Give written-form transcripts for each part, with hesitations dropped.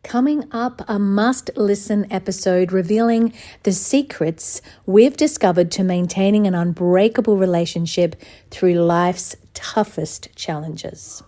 Coming up, a must-listen episode revealing the secrets we've discovered to maintaining an unbreakable relationship through life's toughest challenges.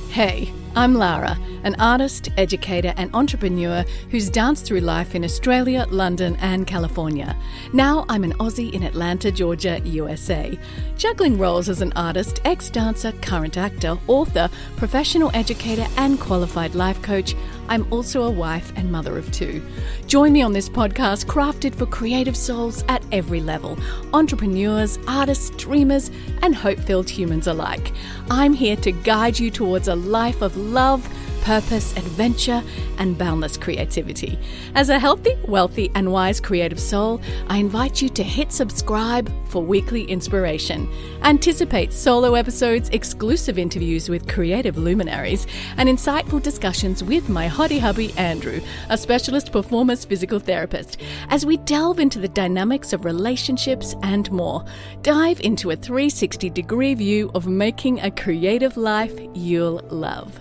Hey, I'm Lara, an artist, educator and entrepreneur who's danced through life in Australia, London and California. Now I'm an Aussie in Atlanta, Georgia, USA. Juggling roles as an artist, ex-dancer, current actor, author, professional educator and qualified life coach, I'm also a wife and mother of two. Join me on this podcast crafted for creative souls at every level, entrepreneurs, artists, dreamers and hope-filled humans alike. I'm here to guide you towards a life of love, purpose, adventure, and boundless creativity. As a healthy, wealthy, and wise creative soul, I invite you to hit subscribe for weekly inspiration. Anticipate solo episodes, exclusive interviews with creative luminaries, and insightful discussions with my hottie hubby, Andrew, a specialist performance physical therapist, as we delve into the dynamics of relationships and more. Dive into a 360-degree view of making a creative life you'll love.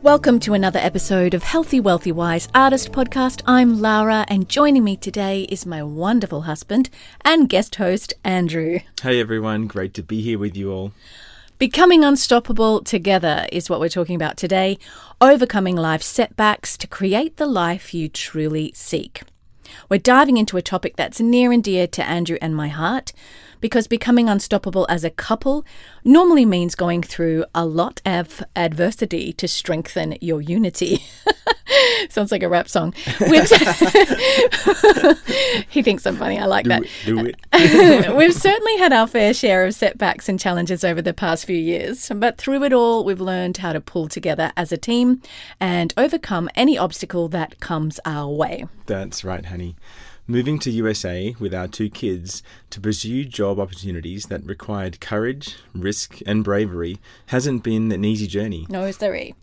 Welcome to another episode of Healthy, Wealthy, Wise Artist Podcast. I'm Lara, and joining me today is my wonderful husband and guest host, Andrew. Hey everyone, great to be here with you all. Becoming unstoppable together is what we're talking about today. Overcoming life's setbacks to create the life you truly seek. We're diving into a topic that's near and dear to Andrew and my heart, because becoming unstoppable as a couple normally means going through a lot of adversity to strengthen your unity. Sounds like a rap song. He thinks I'm funny. I like that. Do it. We've certainly had our fair share of setbacks and challenges over the past few years, but through it all, we've learned how to pull together as a team and overcome any obstacle that comes our way. That's right, honey. Moving to USA with our two kids to pursue job opportunities that required courage, risk and bravery hasn't been an easy journey. No, sorry.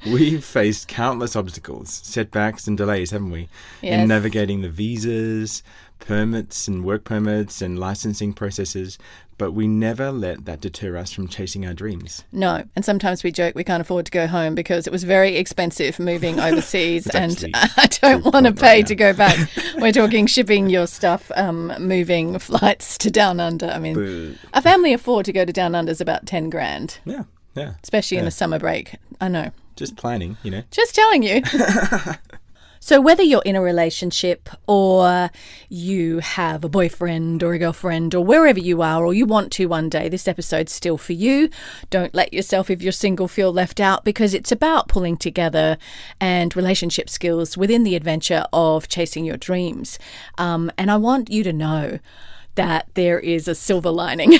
We've faced countless obstacles, setbacks and delays, haven't we? Yes. In navigating the visas, permits and work permits and licensing processes, but we never let that deter us from chasing our dreams. No, and sometimes we joke we can't afford to go home because it was very expensive moving overseas and I don't want to pay to go back. We're talking shipping your stuff, moving flights to Down Under. I mean, a family of four to go to Down Under is about 10 grand. Yeah. Especially in the summer break. I know. Just planning, you know. Just telling you. So whether you're in a relationship or you have a boyfriend or a girlfriend or wherever you are or you want to one day, this episode's still for you. Don't let yourself, if you're single, feel left out, because it's about pulling together and relationship skills within the adventure of chasing your dreams. And I want you to know that there is a silver lining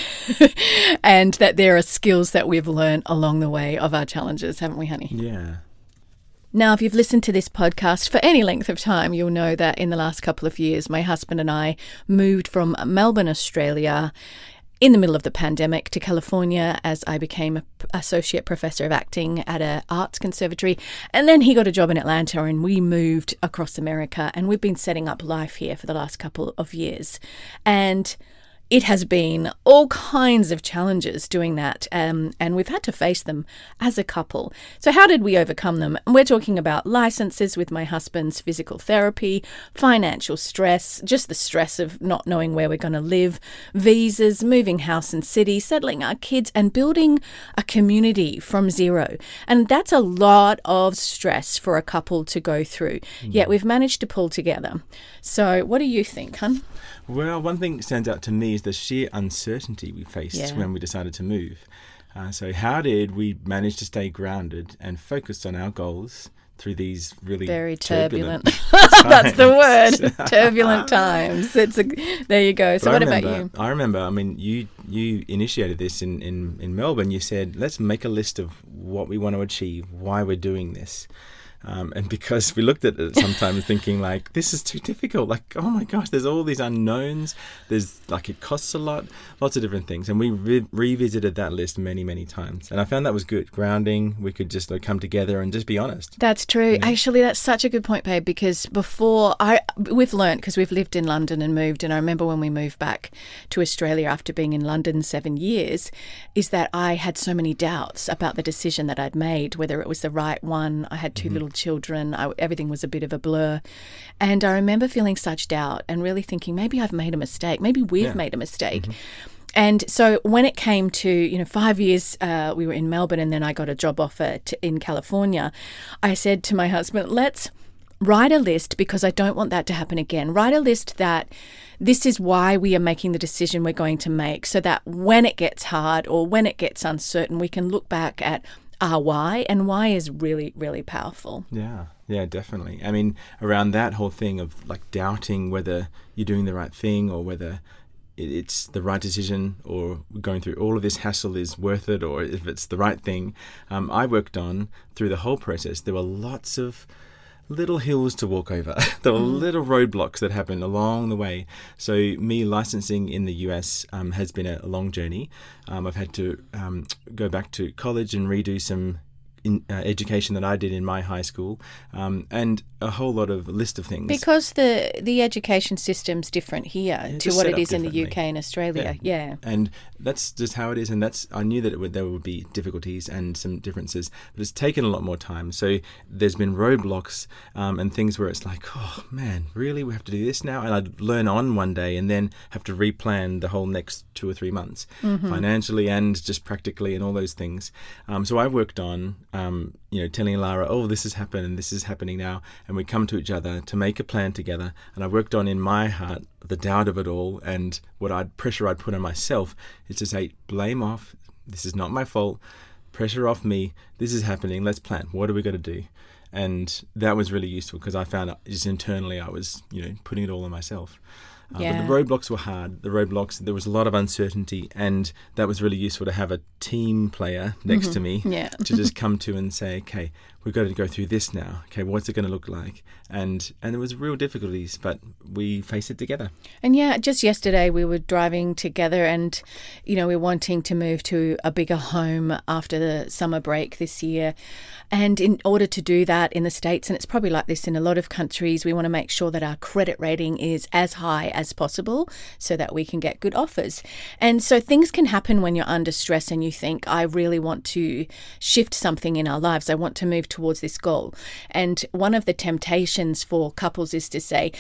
and that there are skills that we've learned along the way of our challenges, haven't we, honey? Yeah. Now, if you've listened to this podcast for any length of time, you'll know that in the last couple of years, my husband and I moved from Melbourne, Australia, in the middle of the pandemic to California as I became an associate professor of acting at an arts conservatory. And then he got a job in Atlanta and we moved across America, and we've been setting up life here for the last couple of years. And it has been all kinds of challenges doing that, and we've had to face them as a couple. So how did we overcome them? We're talking about licenses with my husband's physical therapy, financial stress, just the stress of not knowing where we're going to live, visas, moving house and city, settling our kids, and building a community from zero. And that's a lot of stress for a couple to go through. Yet we've managed to pull together. So what do you think, hun? Well, one thing that stands out to me is the sheer uncertainty we faced when we decided to move. So how did we manage to stay grounded and focused on our goals through these really very turbulent times? That's the word. Turbulent times. There you go. So what about you? I remember, I mean, you initiated this in Melbourne. You said, let's make a list of what we want to achieve, why we're doing this. And because we looked at it sometimes thinking like, this is too difficult. Like, oh my gosh, there's all these unknowns. There's like, it costs a lot, lots of different things. And we revisited that list many, many times. And I found that was good. Grounding, we could just like come together and just be honest. That's true. Actually, that's such a good point, babe, because before we've learned, because we've lived in London and moved, and I remember when we moved back to Australia after being in London 7 years, is that I had so many doubts about the decision that I'd made, whether it was the right one. I had two little children. Everything was a bit of a blur. And I remember feeling such doubt and really thinking, maybe I've made a mistake. Maybe we've made a mistake. And so when it came to, 5 years, we were in Melbourne and then I got a job offer in California, I said to my husband, let's write a list, because I don't want that to happen again. Write a list that this is why we are making the decision we're going to make, so that when it gets hard or when it gets uncertain, we can look back at our why, and why is really, really powerful. Yeah, definitely. I mean, around that whole thing of like doubting whether you're doing the right thing or whether it's the right decision or going through all of this hassle is worth it, or if it's the right thing. I worked on through the whole process. There were lots of little hills to walk over. There were little roadblocks that happened along the way. So me licensing in the US has been a long journey. I've had to go back to college and redo some education that I did in my high school, and a whole lot of list of things. Because the education system's different here to what it is in the UK and Australia. Yeah. And that's just how it is. And I knew that there would be difficulties and some differences, but it's taken a lot more time. So there's been roadblocks and things where it's like, oh man, really? We have to do this now? And I'd learn on one day and then have to replan the whole next 2 or 3 months, financially and just practically and all those things. So I worked on telling Lara, oh, this has happened and this is happening now, and we come to each other to make a plan together. And I worked on in my heart the doubt of it all, and pressure I'd put on myself is to say, blame off, this is not my fault, pressure off me, this is happening, let's plan, what are we got to do? And that was really useful, because I found just internally I was putting it all on myself. But the roadblocks were hard. There was a lot of uncertainty, and that was really useful to have a team player next to me to just come to and say, okay, we've got to go through this now. Okay, what's it going to look like? And there was real difficulties, but we faced it together. And just yesterday we were driving together, and we're wanting to move to a bigger home after the summer break this year. And in order to do that in the States, and it's probably like this in a lot of countries, we want to make sure that our credit rating is as high as possible so that we can get good offers. And so things can happen when you're under stress and you think, I really want to shift something in our lives. I want to move towards this goal. And one of the temptations for couples is to say,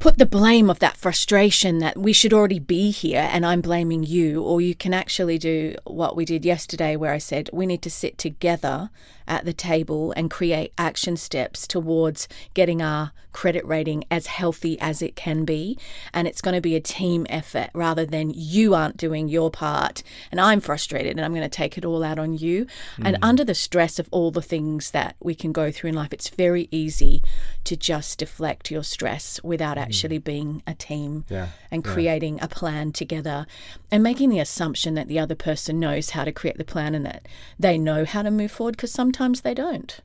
put the blame of that frustration that we should already be here and I'm blaming you. Or you can actually do what we did yesterday, where I said we need to sit together at the table and create action steps towards getting our credit rating as healthy as it can be. And it's going to be a team effort rather than you aren't doing your part and I'm frustrated and I'm going to take it all out on you. And under the stress of all the things that we can go through in life, it's very easy to just deflect your stress without actually being a team and creating a plan together and making the assumption that the other person knows how to create the plan and that they know how to move forward, because sometimes they don't.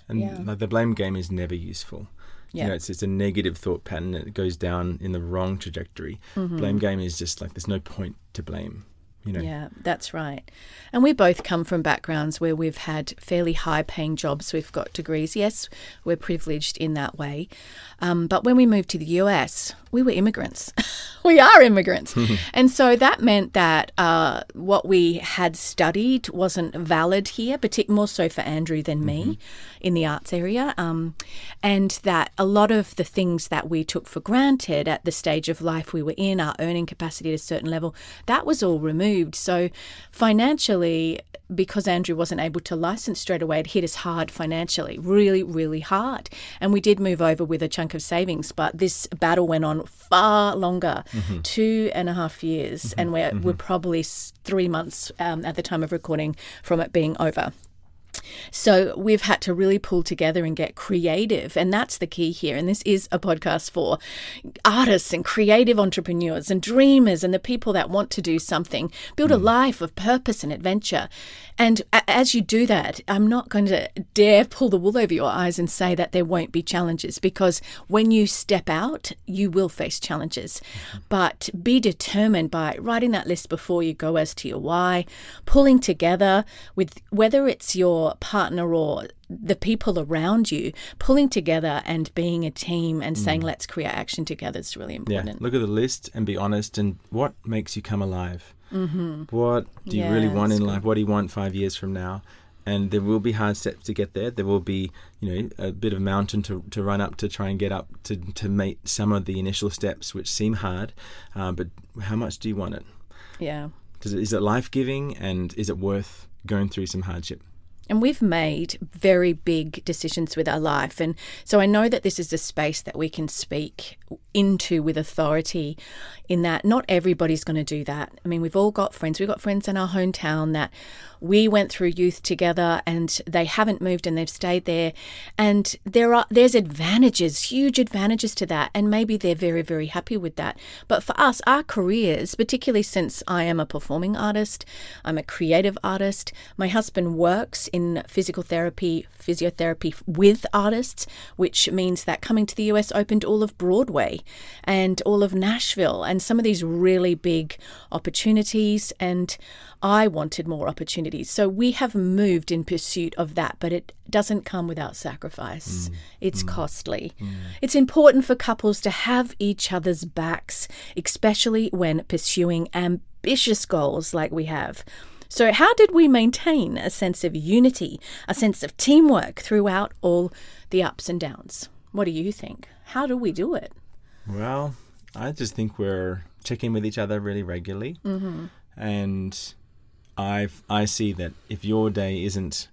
Like the blame game is never useful. It's a negative thought pattern that goes down in the wrong trajectory. Blame game is just like there's no point to blame. Yeah, that's right. And we both come from backgrounds where we've had fairly high-paying jobs. We've got degrees. Yes, we're privileged in that way. But when we moved to the US, we were immigrants. We are immigrants. And so that meant that what we had studied wasn't valid here, more so for Andrew than me in the arts area. And that a lot of the things that we took for granted at the stage of life we were in, our earning capacity at a certain level, that was all removed. So financially, because Andrew wasn't able to license straight away, it hit us hard financially, really, really hard. And we did move over with a chunk of savings, but this battle went on far longer, 2.5 years. And we're probably 3 months at the time of recording from it being over. So we've had to really pull together and get creative. And that's the key here. And this is a podcast for artists and creative entrepreneurs and dreamers and the people that want to do something, build a life of purpose and adventure. And as you do that, I'm not going to dare pull the wool over your eyes and say that there won't be challenges, because when you step out, you will face challenges. But be determined by writing that list before you go as to your why, pulling together with whether it's your partner or the people around you, pulling together and being a team and saying, let's create action together is really important. Yeah, look at the list and be honest. And what makes you come alive? What do you really want in life? What do you want 5 years from now? And there will be hard steps to get there. There will be, a bit of mountain to run up to try and get up to meet some of the initial steps, which seem hard. But how much do you want it? Yeah. Is it life-giving, and is it worth going through some hardship? And we've made very big decisions with our life. And so I know that this is a space that we can speak into with authority, in that not everybody's going to do that. I mean, we've all got friends. We've got friends in our hometown that we went through youth together and they haven't moved and they've stayed there. And there's advantages, huge advantages to that. And maybe they're very, very happy with that. But for us, our careers, particularly since I am a performing artist, I'm a creative artist, my husband works in physiotherapy with artists, which means that coming to the US opened all of Broadway and all of Nashville and some of these really big opportunities. And I wanted more opportunities. So we have moved in pursuit of that, but it doesn't come without sacrifice. It's costly. It's important for couples to have each other's backs, especially when pursuing ambitious goals like we have. So how did we maintain a sense of unity, a sense of teamwork throughout all the ups and downs? What do you think? How do we do it? Well, I just think we're checking with each other really regularly. And I see that if your day isn't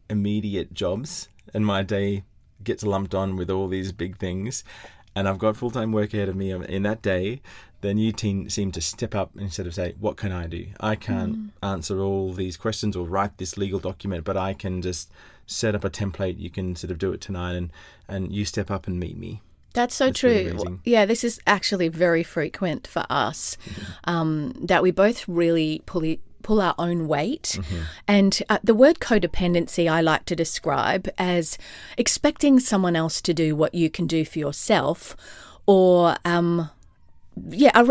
immediate jobs and my day gets lumped on with all these big things and I've got full-time work ahead of me in that day, then you seem to step up instead of say, what can I do? I can't answer all these questions or write this legal document, but I can just set up a template. You can sort of do it tonight and you step up and meet me. That's so true. Really, yeah, this is actually very frequent for us, that we both really pull our own weight. And the word codependency I like to describe as expecting someone else to do what you can do for yourself, or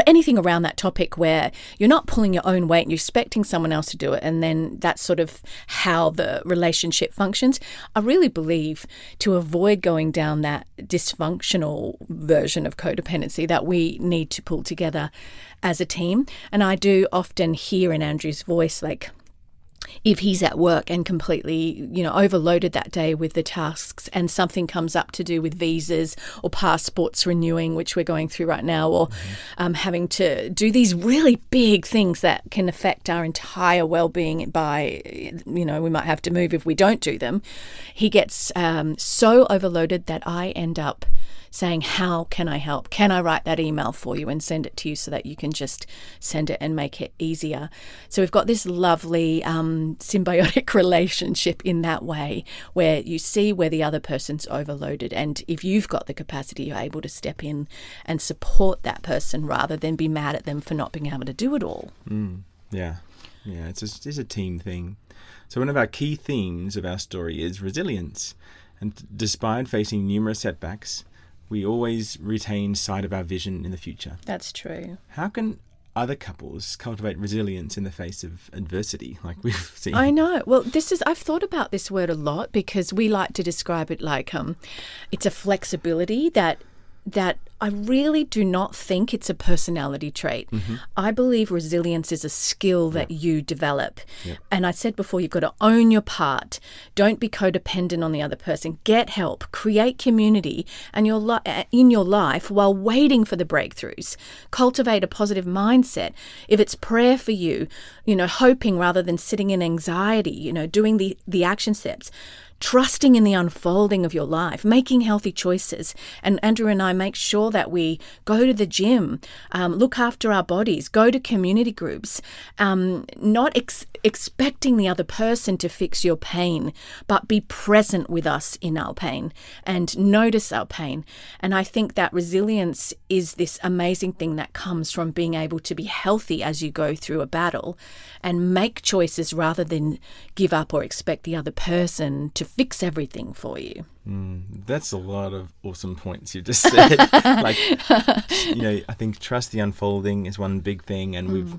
anything around that topic where you're not pulling your own weight and you're expecting someone else to do it, and then that's sort of how the relationship functions. I really believe to avoid going down that dysfunctional version of codependency that we need to pull together as a team. And I do often hear in Andrew's voice, like, if he's at work and completely, overloaded that day with the tasks and something comes up to do with visas or passports renewing, which we're going through right now, or having to do these really big things that can affect our entire well-being by, we might have to move if we don't do them. He gets so overloaded that I end up saying, how can I help? Can I write that email for you and send it to you so that you can just send it and make it easier? So we've got this lovely symbiotic relationship in that way, where you see where the other person's overloaded. And if you've got the capacity, you're able to step in and support that person rather than be mad at them for not being able to do it all. Yeah, it's a team thing. So one of our key themes of our story is resilience. And despite facing numerous setbacks, we always retain sight of our vision in the future. That's true. How can other couples cultivate resilience in the face of adversity, like we've seen? I know. Well, I've thought about this word a lot, because we like to describe it like it's a flexibility that I really do not think it's a personality trait. I believe resilience is a skill that you develop. And I said before, you've got to own your part. Don't be codependent on the other person. Get help. Create community in your life while waiting for the breakthroughs. Cultivate a positive mindset. If it's prayer for you, hoping rather than sitting in anxiety, doing the action steps. trusting in the unfolding of your life, making healthy choices. And Andrew and I make sure that we go to the gym, look after our bodies, go to community groups, not expecting the other person to fix your pain, but be present with us in our pain and notice our pain. And I think that resilience is this amazing thing that comes from being able to be healthy as you go through a battle and make choices rather than give up or expect the other person to fix everything for you. That's a lot of awesome points you just said. Like, I think trust the unfolding is one big thing, and we've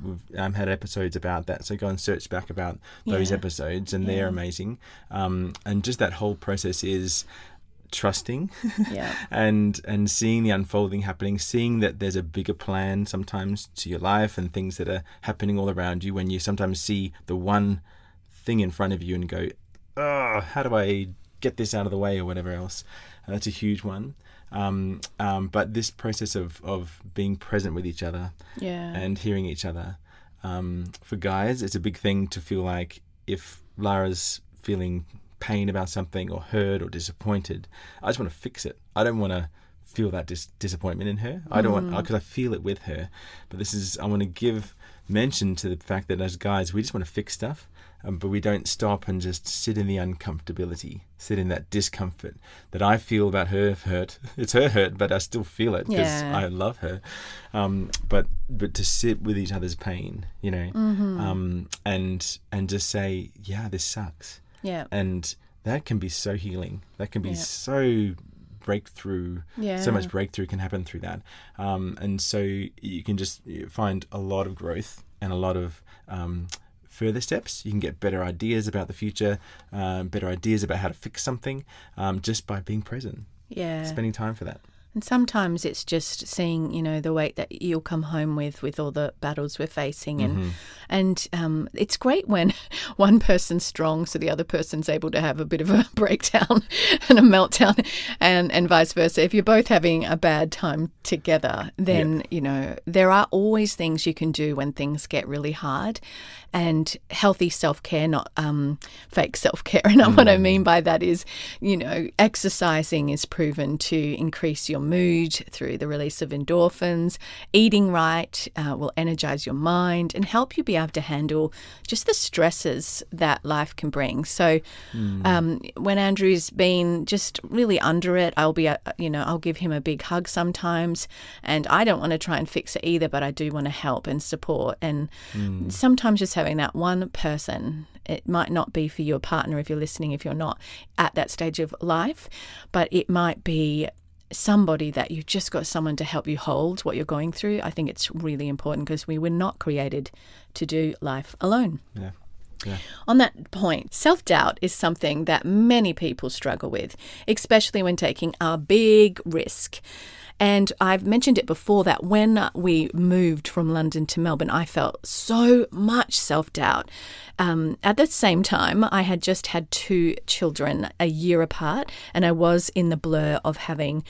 had episodes about that. So go and search back about those episodes, and they're amazing. And just that whole process is trusting and seeing the unfolding happening, seeing that there's a bigger plan sometimes to your life and things that are happening all around you, when you sometimes see the one thing in front of you and go, oh, how do I get this out of the way, or whatever else. That's a huge one. But this process of being present with each other and hearing each other, for guys, it's a big thing to feel like if Lara's feeling pain about something or hurt or disappointed, I just want to fix it. I don't want to feel that disappointment in her. I don't want, because I feel it with her. But I want to give mention to the fact that as guys, we just want to fix stuff. But we don't stop and just sit in the uncomfortability, sit in that discomfort that I feel about her hurt. It's her hurt, but I still feel it because I love her. But to sit with each other's pain, and just say, yeah, this sucks. Yeah. And that can be so healing. That can be so breakthrough. So much breakthrough can happen through that. And so you can just find a lot of growth and a lot of further steps. You can get better ideas about the future, better ideas about how to fix something, just by being present. Spending time for that. And sometimes it's just seeing, the weight that you'll come home with all the battles we're facing. And it's great when one person's strong so the other person's able to have a bit of a breakdown and a meltdown, and vice versa. If you're both having a bad time together, then, there are always things you can do when things get really hard. And healthy self-care, not fake self-care. And what I mean by that is, exercising is proven to increase your mood through the release of endorphins. Eating right will energize your mind and help you be able to handle just the stresses that life can bring. So when Andrew's been just really under it, I'll be, I'll give him a big hug sometimes. And I don't want to try and fix it either, but I do want to help and support. And sometimes just having that one person, it might not be for your partner if you're listening, if you're not at that stage of life, but it might be somebody that you've just got someone to help you hold what you're going through. I think it's really important because we were not created to do life alone. Yeah. On that point, self-doubt is something that many people struggle with, especially when taking a big risk. And I've mentioned it before that when we moved from London to Melbourne, I felt so much self-doubt. At the same time, I had just had 2 children a year apart, and I was in the blur of having,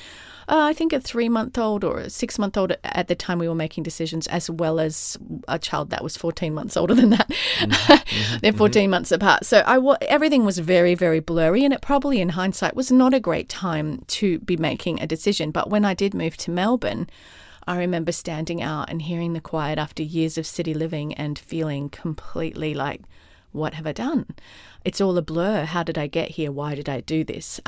I think, a 3-month-old or a 6-month-old at the time we were making decisions, as well as a child that was 14 months older than that. They're 14 months apart. So everything was very, very blurry, and it probably in hindsight was not a great time to be making a decision. But when I did move to Melbourne, I remember standing out and hearing the quiet after years of city living and feeling completely like, what have I done? It's all a blur. How did I get here? Why did I do this?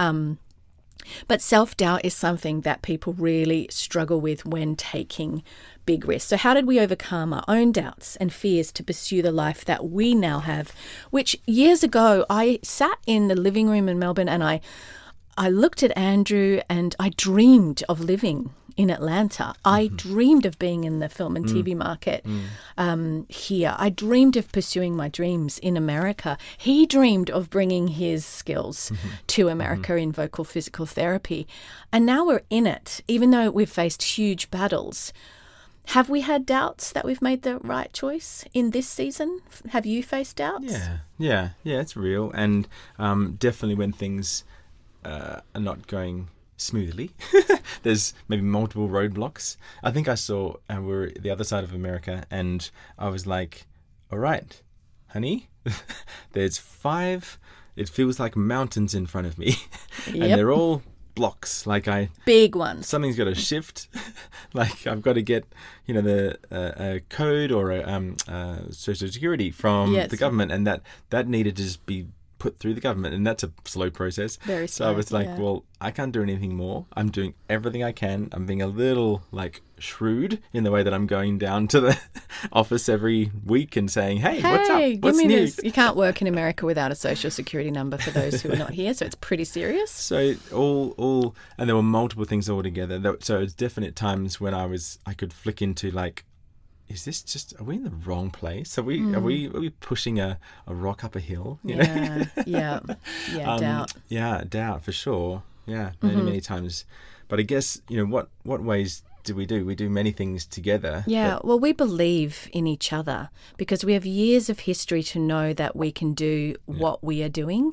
But self-doubt is something that people really struggle with when taking big risks. So how did we overcome our own doubts and fears to pursue the life that we now have, which years ago I sat in the living room in Melbourne and I looked at Andrew and I dreamed of living in Atlanta. I dreamed of being in the film and TV market here. I dreamed of pursuing my dreams in America. He dreamed of bringing his skills to America in vocal physical therapy. And now we're in it, even though we've faced huge battles. Have we had doubts that we've made the right choice in this season? Have you faced doubts? Yeah, it's real. And definitely when things are not going smoothly, there's maybe multiple roadblocks. I think I saw, and we're the other side of America, and I was like, all right, honey, there's 5 it feels like mountains in front of me, and Yep. they're all blocks. Like Big ones. something's got to shift. Like I've got to get, a code or a social security from Yes. the government, and that needed to just be put through the government, and that's a slow process. Very So I slow, was like, yeah. well, I can't do anything more. I'm doing everything I can. I'm being a little shrewd in the way that I'm going down to the office every week and saying, hey, what's up? Give What's me new? this. You can't work in America without a social security number for those who are not here, so it's pretty serious. So all, and there were multiple things all together. So it's definite times when I could flick into is this just? Are we in the wrong place? Are we pushing a rock up a hill? You know? Yeah, doubt. Yeah, doubt for sure. Yeah, many times. But I guess what ways do? We do many things together. Yeah, well, we believe in each other because we have years of history to know that we can do what we are doing.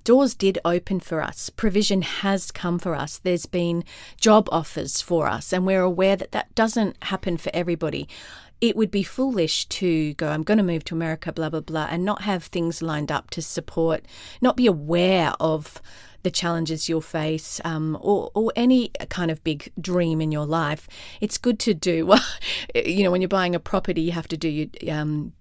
Doors did open for us. Provision has come for us. There's been job offers for us, and we're aware that that doesn't happen for everybody. It would be foolish to go, I'm going to move to America, blah, blah, blah, and not have things lined up to support, not be aware of the challenges you'll face, or any kind of big dream in your life. It's good to do, when you're buying a property, you have to do your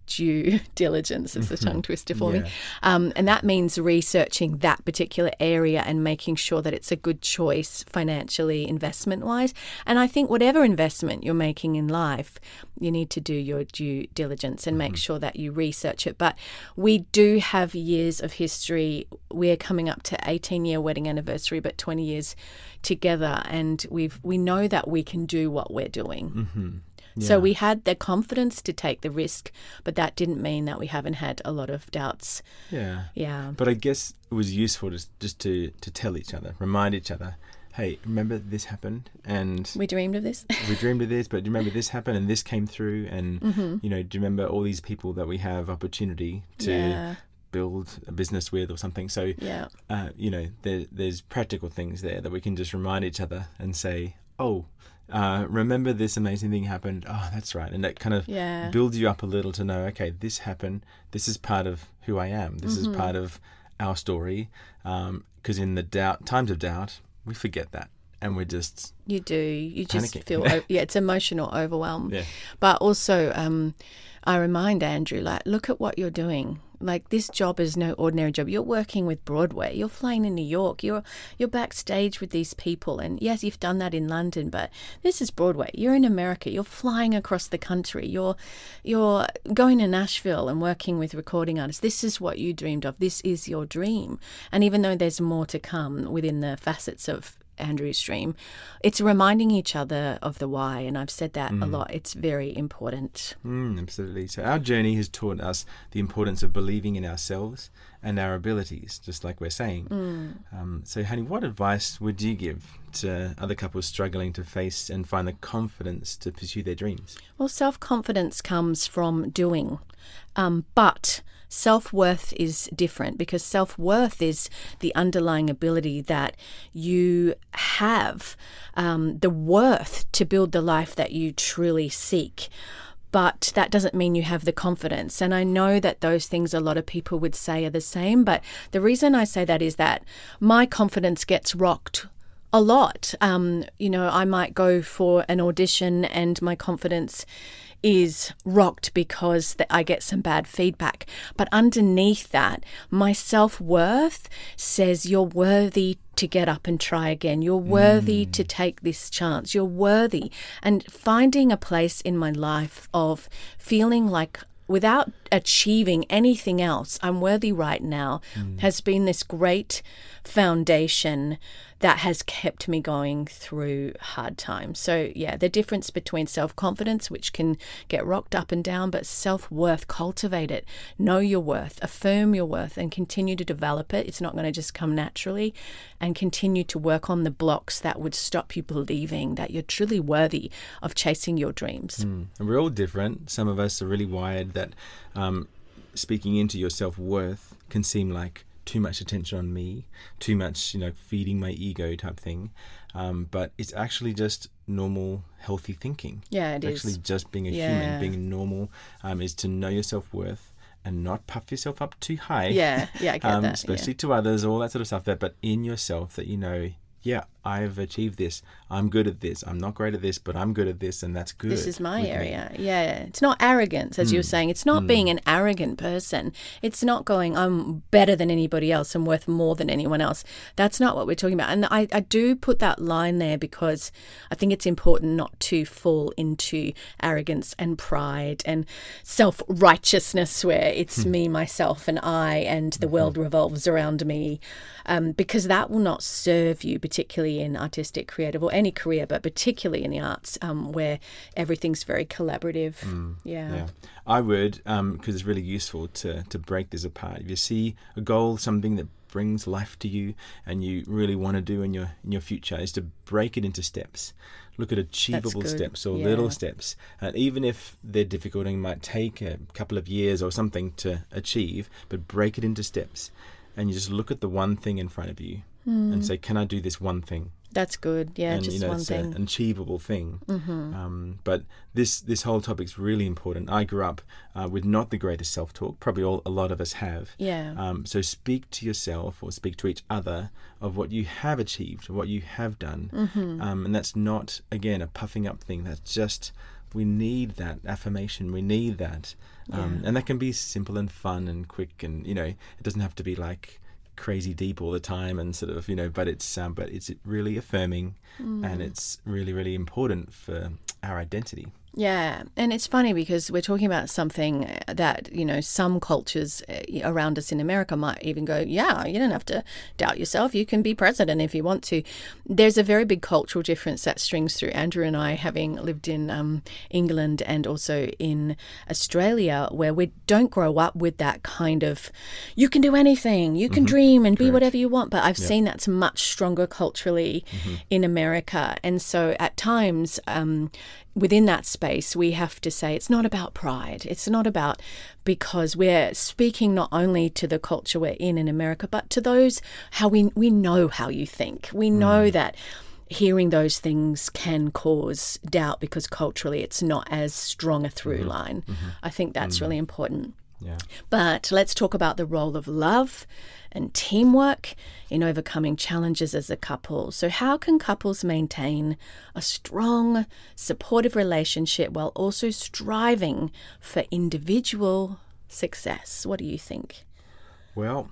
due diligence. It's a tongue twister for me. And that means researching that particular area and making sure that it's a good choice financially, investment-wise. And I think whatever investment you're making in life, you need to do your due diligence and make sure that you research it. But we do have years of history. We're coming up to 18-year wedding anniversary, but 20 years together, and we know that we can do what we're doing. So we had the confidence to take the risk, but that didn't mean that we haven't had a lot of doubts. Yeah. But I guess it was useful just to tell each other, remind each other, hey, remember this happened, and We dreamed of this. we dreamed of this, but do you remember this happened and this came through, and do you remember all these people that we have opportunity to build a business with or something? So there's practical things there that we can just remind each other and say, remember this amazing thing happened. Oh, that's right. And that kind of builds you up a little to know, okay, this happened. This is part of who I am. This is part of our story. Because in the times of doubt, we forget that. And we're just You do. You just panicking. feel, it's emotional overwhelm. Yeah. But also, I remind Andrew, look at what you're doing. This job is no ordinary job. You're working with Broadway. You're flying in New York. You're backstage with these people. And yes, you've done that in London, but this is Broadway. You're in America. You're flying across the country. You're going to Nashville and working with recording artists. This is what you dreamed of. This is your dream. And even though there's more to come within the facets of Andrew's dream, it's reminding each other of the why, and I've said that a lot. It's very important. Absolutely. So our journey has taught us the importance of believing in ourselves and our abilities, just like we're saying. So honey, what advice would you give to other couples struggling to face and find the confidence to pursue their dreams? Well, self-confidence comes from doing, but self-worth is different, because self-worth is the underlying ability that you have, the worth to build the life that you truly seek. But that doesn't mean you have the confidence. And I know that those things a lot of people would say are the same. But the reason I say that is that my confidence gets rocked a lot. I might go for an audition and my confidence is rocked because I get some bad feedback. But underneath that, my self-worth says you're worthy to get up and try again. You're worthy to take this chance. You're worthy. And finding a place in my life of feeling like without achieving anything else, I'm worthy right now, has been this great foundation that has kept me going through hard times. So the difference between self-confidence, which can get rocked up and down, but self-worth, cultivate it, know your worth, affirm your worth, and continue to develop it. It's not going to just come naturally, and continue to work on the blocks that would stop you believing that you're truly worthy of chasing your dreams. And we're all different. Some of us are really wired that speaking into your self-worth can seem like too much attention on me, too much, feeding my ego type thing. But it's actually just normal, healthy thinking. Yeah, it is. Actually just being a human, being normal, is to know your self-worth and not puff yourself up too high. Yeah, I get that. Especially to others, all that sort of stuff. But in yourself, that you know, yeah, I've achieved this. I'm good at this. I'm not great at this, but I'm good at this, and that's good. This is my area. Yeah. It's not arrogance, as you were saying. It's not being an arrogant person. It's not going, I'm better than anybody else. I'm worth more than anyone else. That's not what we're talking about. And I do put that line there because I think it's important not to fall into arrogance and pride and self-righteousness where it's me, myself, and I, and the world revolves around me, because that will not serve you, particularly in artistic, creative, or any career, but particularly in the arts, where everything's very collaborative. Yeah. I would, because it's really useful to break this apart. If you see a goal, something that brings life to you and you really want to do in your future, is to break it into steps. Look at achievable steps or little steps. And even if they're difficult and might take a couple of years or something to achieve, but break it into steps. And you just look at the one thing in front of you and say, can I do this one thing? That's good. Yeah, and, just one thing. An achievable thing. But this whole topic's really important. I grew up with not the greatest self-talk. Probably a lot of us have. Yeah. So speak to yourself or speak to each other of what you have achieved, what you have done. And that's not, again, a puffing up thing. That's just, we need that affirmation. We need that. And that can be simple and fun and quick, and it doesn't have to be like crazy deep all the time and sort of but it's really affirming, and it's really, really important for our identity. Yeah, and it's funny because we're talking about something that, some cultures around us in America might even go, yeah, you don't have to doubt yourself. You can be president if you want to. There's a very big cultural difference that strings through. Andrew and I, having lived in England and also in Australia, where we don't grow up with that kind of, you can do anything, you can dream and be whatever you want. But I've seen that's much stronger culturally in America. And so at times, within that space, we have to say it's not about pride. It's not about, because we're speaking not only to the culture we're in America, but to those, how we know how you think. We know that hearing those things can cause doubt because culturally it's not as strong a through line. I think that's really important. Yeah. But let's talk about the role of love and teamwork in overcoming challenges as a couple. So how can couples maintain a strong, supportive relationship while also striving for individual success? What do you think? Well,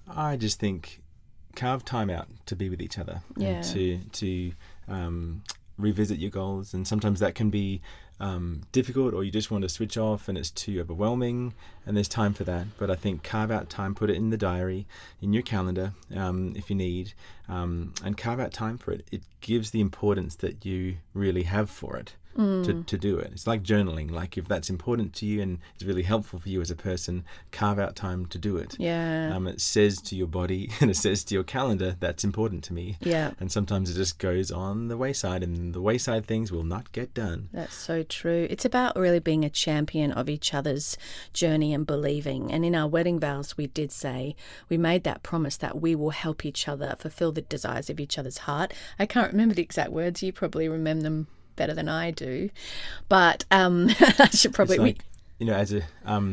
I just think carve time out to be with each other and to revisit your goals. And sometimes that can be difficult, or you just want to switch off and it's too overwhelming, and there's time for that. But I think carve out time, put it in the diary, in your calendar, if you need, and carve out time for it. It gives the importance that you really have for it. To do it. It's like journaling. Like if that's important to you and it's really helpful for you as a person, carve out time to do it. Yeah. It says to your body and it says to your calendar, that's important to me. Yeah. And sometimes it just goes on the wayside, and the wayside things will not get done. That's so true. It's about really being a champion of each other's journey and believing. And in our wedding vows, we did say, we made that promise that we will help each other fulfill the desires of each other's heart. I can't remember the exact words. You probably remember them better than I do, but I should probably. It's like,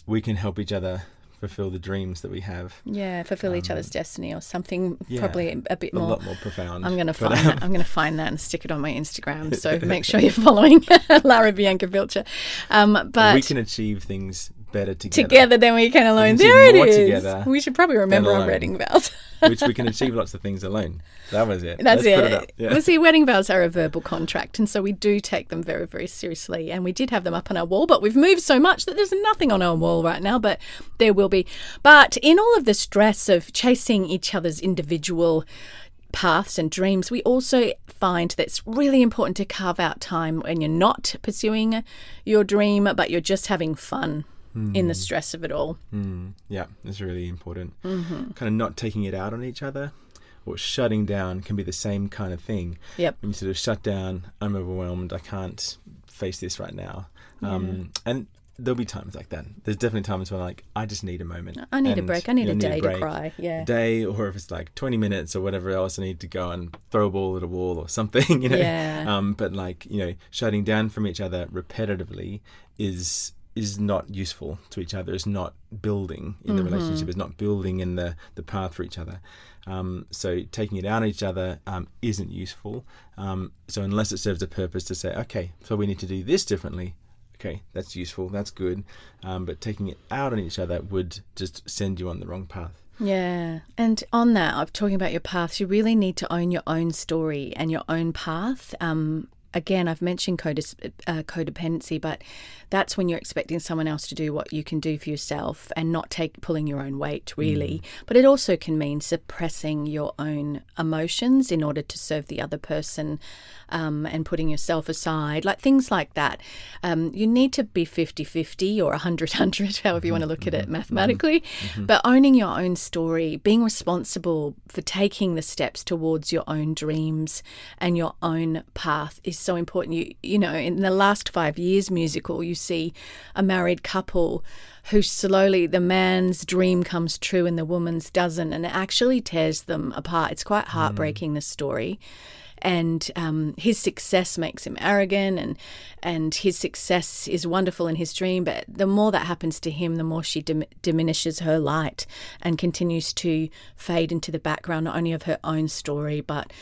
we can help each other fulfill the dreams that we have. Yeah, fulfill each other's destiny or something. Probably a bit more. A lot more profound. I'm going to find that. I'm going to find that and stick it on my Instagram. So make sure you're following Lara Bianca Vilcher. But we can achieve things better together than we can alone. There it is. We should probably remember our wedding vows. Which we can achieve lots of things alone. That was it. That's it. Put it up. Yeah. Well, see, wedding vows are a verbal contract, and so we do take them very, very seriously. And we did have them up on our wall, but we've moved so much that there's nothing on our wall right now, but there will be. But in all of the stress of chasing each other's individual paths and dreams, we also find that it's really important to carve out time when you're not pursuing your dream, but you're just having fun. In the stress of it all. Yeah, it's really important. Kind of not taking it out on each other, or shutting down can be the same kind of thing. Yep. When you sort of shut down, I'm overwhelmed, I can't face this right now. And there'll be times like that. There's definitely times when I just need a moment. I need a break. I need a day to cry. Yeah. A day, or if it's like 20 minutes or whatever else, I need to go and throw a ball at a wall or something, Yeah. But shutting down from each other repetitively is is not useful to each other, is not building in the relationship, is not building in the path for each other. So taking it out on each other isn't useful. So unless it serves a purpose to say, okay, so we need to do this differently, okay, that's useful, that's good. But taking it out on each other would just send you on the wrong path. Yeah. And on that, I'm talking about your paths, you really need to own your own story and your own path. Again, I've mentioned codependency, but that's when you're expecting someone else to do what you can do for yourself and not pulling your own weight, really. But it also can mean suppressing your own emotions in order to serve the other person, and putting yourself aside, like things like that. You need to be 50-50 or 100-100, however you want to look at it mathematically. But owning your own story, being responsible for taking the steps towards your own dreams and your own path is so important. You know, in the last 5 years musical, you see a married couple who slowly, the man's dream comes true and the woman's doesn't, and it actually tears them apart. It's quite heartbreaking, the story. And his success makes him arrogant, and his success is wonderful in his dream. But the more that happens to him, the more she diminishes her light and continues to fade into the background, not only of her own story, but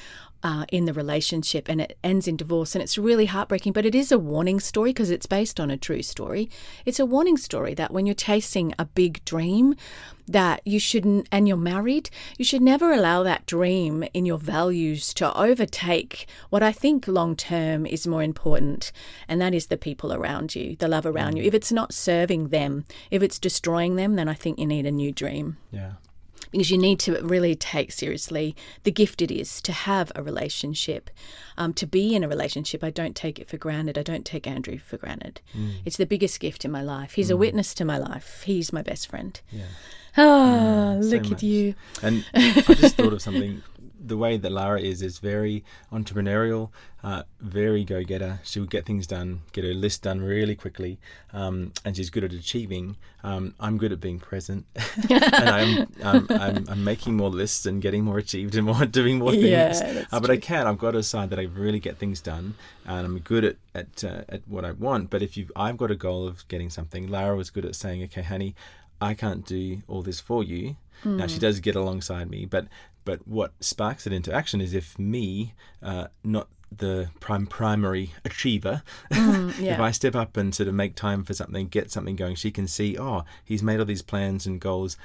in the relationship, and it ends in divorce. And it's really heartbreaking, but it is a warning story because it's based on a true story. It's a warning story that when you're chasing a big dream that you shouldn't, and you're married, you should never allow that dream in your values to overtake what I think long term is more important, and that is the people around you, the love around you. If it's not serving them, if it's destroying them, then I think you need a new dream. Yeah. Because you need to really take seriously the gift it is to have a relationship, to be in a relationship. I don't take it for granted. I don't take Andrew for granted. It's the biggest gift in my life. He's a witness to my life. He's my best friend. Yeah. Look at you. And I just thought of something. The way that Lara is very entrepreneurial, very go-getter. She'll get things done, get her list done really quickly, and she's good at achieving. I'm good at being present, and I'm making more lists and getting more achieved and doing more things. Yeah, but I've got to decide that I really get things done, and I'm good at what I want. But I've got a goal of getting something. Lara was good at saying, "Okay, honey, I can't do all this for you." Now she does get alongside me, but what sparks it into action is if me, not the primary achiever, if I step up and sort of make time for something, get something going, she can see, oh, he's made all these plans and goals.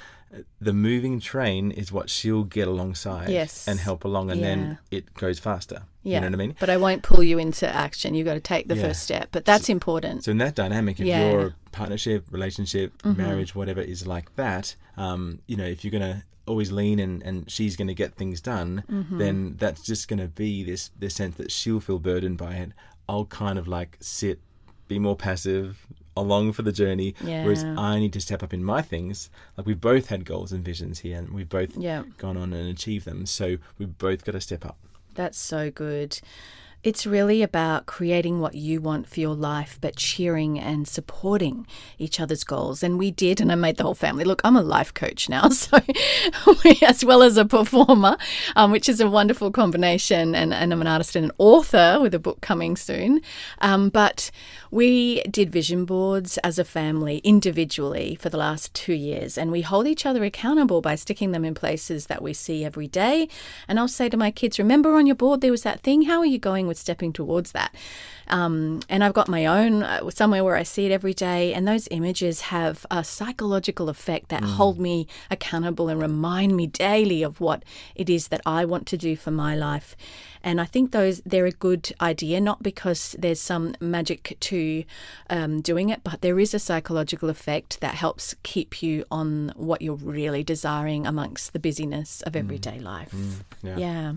The moving train is what she'll get alongside and help along, and then it goes faster. Yeah. You know what I mean? But I won't pull you into action. You've got to take the first step. But that's important. So in that dynamic, if your partnership, relationship, marriage, whatever is like that, if you're going to always lean and she's going to get things done, then that's just going to be this sense that she'll feel burdened by it. I'll kind of like sit, be more passive, along for the journey, whereas I need to step up in my things. Like we've both had goals and visions here, and we've both gone on and achieved them, so we've both got to step up. That's so good. It's really about creating what you want for your life, but cheering and supporting each other's goals. And we did, and I made the whole family. Look, I'm a life coach now, so as well as a performer, which is a wonderful combination. And I'm an artist and an author with a book coming soon. But we did vision boards as a family individually for the last 2 years, and we hold each other accountable by sticking them in places that we see every day. And I'll say to my kids, remember on your board there was that thing, how are you going with stepping towards that? And I've got my own somewhere where I see it every day, and those images have a psychological effect that hold me accountable and remind me daily of what it is that I want to do for my life. And I think they're a good idea, not because there's some magic to doing it, but there is a psychological effect that helps keep you on what you're really desiring amongst the busyness of everyday life. Yeah.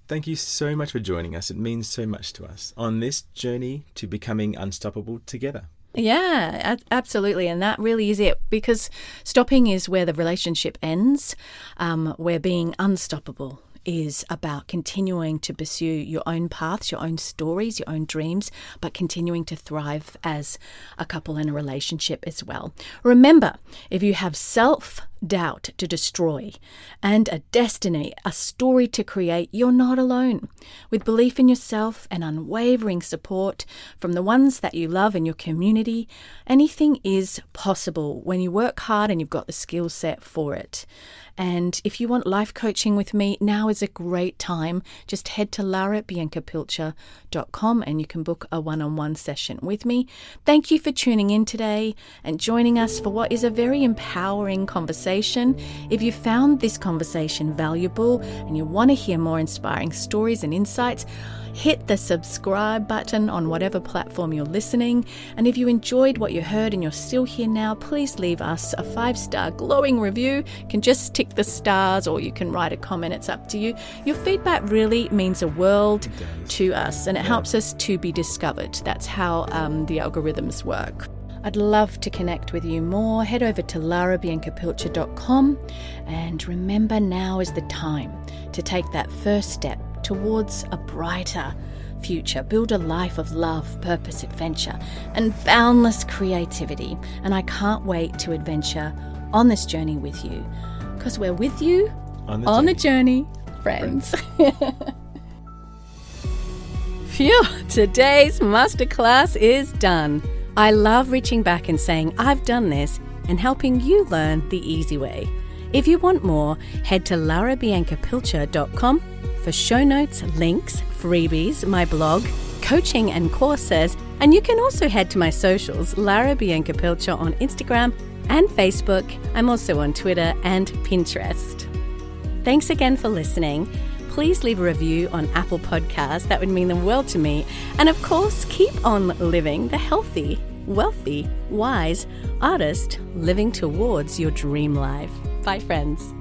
Thank you so much for joining us. It means so much to us on this journey to becoming unstoppable together. Yeah, absolutely. And that really is it, because stopping is where the relationship ends, where being unstoppable is about continuing to pursue your own paths, your own stories, your own dreams, but continuing to thrive as a couple in a relationship as well. Remember, if you have self-doubt to destroy and a destiny, a story to create, you're not alone. With belief in yourself and unwavering support from the ones that you love in your community, anything is possible when you work hard and you've got the skill set for it. And if you want life coaching with me, now is a great time. Just head to larabiancapilcher.com and you can book a one-on-one session with me. Thank you for tuning in today and joining us for what is a very empowering conversation. If you found this conversation valuable and you want to hear more inspiring stories and insights, hit the subscribe button on whatever platform you're listening. And if you enjoyed what you heard and you're still here now, please leave us a 5-star glowing review. You can just tick the stars or you can write a comment. It's up to you. Your feedback really means a world to us and it helps us to be discovered. That's how the algorithms work. I'd love to connect with you more. Head over to larabiancapilcher.com and remember, now is the time to take that first step towards a brighter future. Build a life of love, purpose, adventure, and boundless creativity. And I can't wait to adventure on this journey with you, because we're with you on the journey, friends. Phew, today's masterclass is done. I love reaching back and saying, I've done this, and helping you learn the easy way. If you want more, head to larabiancapilcher.com for show notes, links, freebies, my blog, coaching and courses, and you can also head to my socials, Lara Bianca Pilcher on Instagram and Facebook. I'm also on Twitter and Pinterest. Thanks again for listening. Please leave a review on Apple Podcasts. That would mean the world to me. And of course, keep on living the healthy, wealthy, wise artist living towards your dream life. Bye, friends.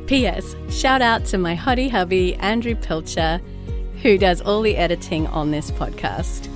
P.S. Shout out to my hottie hubby, Andrew Pilcher, who does all the editing on this podcast.